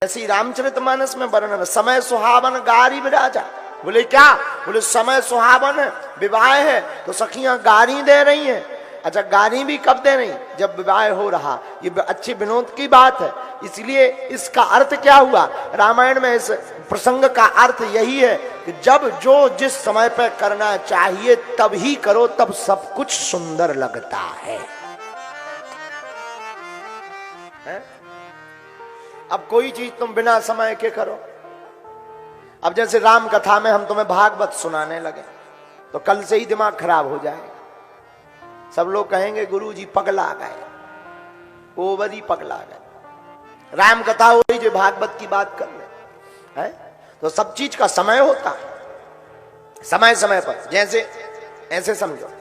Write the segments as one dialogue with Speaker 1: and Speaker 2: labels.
Speaker 1: ऐसे ही रामचरितमानस में वर्णन, समय सुहावन गारी राजा। बोले क्या? बोले समय सुहावन है, विवाह है तो सखियां गारी दे रही हैं। अच्छा, गारी भी कब दे रही? जब विवाह हो रहा। ये अच्छे विनोद की बात है। इसलिए इसका अर्थ क्या हुआ? रामायण में इस प्रसंग का अर्थ यही है कि जब जो जिस समय पर करना चाहिए तब ही करो, तब सब कुछ सुंदर लगता है? अब कोई चीज तुम बिना समय के करो। अब जैसे राम कथा में हम तुम्हें भागवत सुनाने लगे तो कल से ही दिमाग खराब हो जाएगा। सब लोग कहेंगे गुरु जी पगला गए, ओवरी पगला गए। राम कथा हो रही जो भागवत की बात कर रहे हैं, तो सब चीज का समय होता है, समय समय पर। जैसे ऐसे समझो,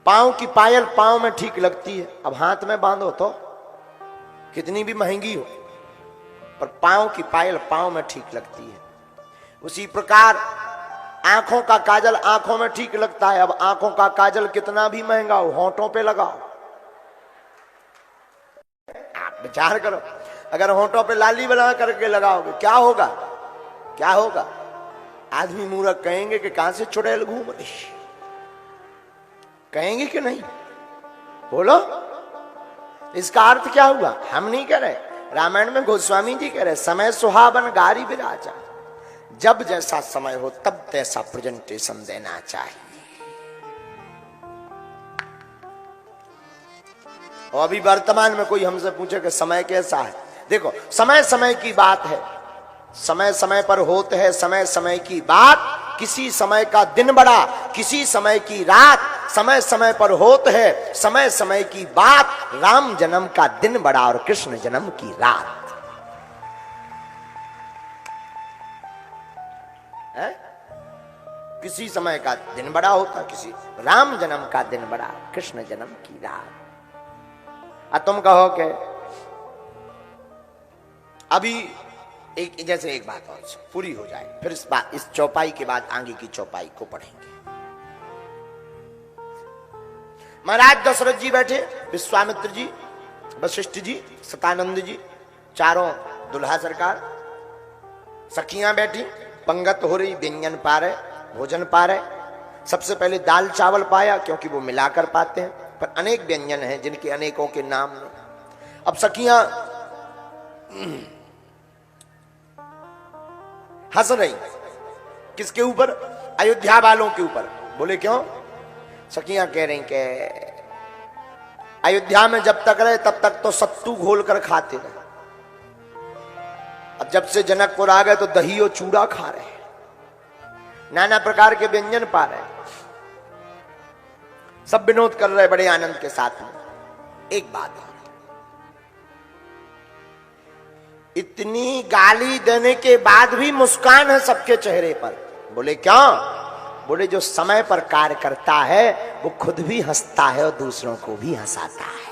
Speaker 1: पांव की पायल पांव में ठीक लगती है, अब हाथ में बांधो तो कितनी भी महंगी हो, पर पांव की पायल पांव में ठीक लगती है। उसी प्रकार आंखों का काजल आंखों में ठीक लगता है। अब आंखों का काजल कितना भी महंगा हो, होंठों पे लगाओ। आप विचार करो, अगर होंठों पे लाली बना करके लगाओगे क्या होगा? क्या होगा? आदमी मूर्ख कहेंगे कि कहां से चुड़ैल घूम रही, कहेंगे कि नहीं? बोलो, इसका अर्थ क्या हुआ? हम नहीं कह रहे, रामायण में गोस्वामी जी कह रहे, समय सुहावन गारी विराजा। जब जैसा समय हो तब तैसा प्रेजेंटेशन देना चाहिए। और अभी वर्तमान में कोई हमसे पूछे कि समय कैसा है, देखो समय समय की बात है, समय समय पर होते है समय समय की बात। किसी समय का दिन बड़ा, किसी समय की रात, समय समय पर होते है समय समय की बात। राम जन्म का दिन बड़ा और कृष्ण जन्म की रात है? किसी समय का दिन बड़ा होता, किसी राम जन्म का दिन बड़ा, कृष्ण जन्म की रात। तुम कहो कि अभी जैसे एक बात और पूरी हो जाए, फिर इस चौपाई के बाद आगे की चौपाई को पढ़ेंगे। महाराज दशरथ जी बैठे, विश्वामित्र जी, वशिष्ठ जी, सतानंद जी, चारों दुल्हा सरकार, सखियां बैठी, पंगत हो रही, व्यंजन पा रहे, भोजन पा रहे। सबसे पहले दाल चावल पाया, क्योंकि वो मिलाकर पाते हैं, पर अनेक व्यंजन हैं जिनके अनेकों के नाम हैं। अब सखियां हंस रही, किसके ऊपर? अयोध्या वालों के ऊपर। बोले क्यों? सखियां कह रही कि अयोध्या में जब तक रहे तब तक तो सत्तू घोल कर खाते रहे, अब जब से जनकपुर आ गए तो दही और चूड़ा खा रहे, नाना प्रकार के व्यंजन पा रहे, सब विनोद कर रहे बड़े आनंद के साथ में। एक बात है, इतनी गाली देने के बाद भी मुस्कान है सबके चेहरे पर। बोले क्यों? बोले जो समय पर कार्य करता है वो खुद भी हंसता है और दूसरों को भी हंसाता है।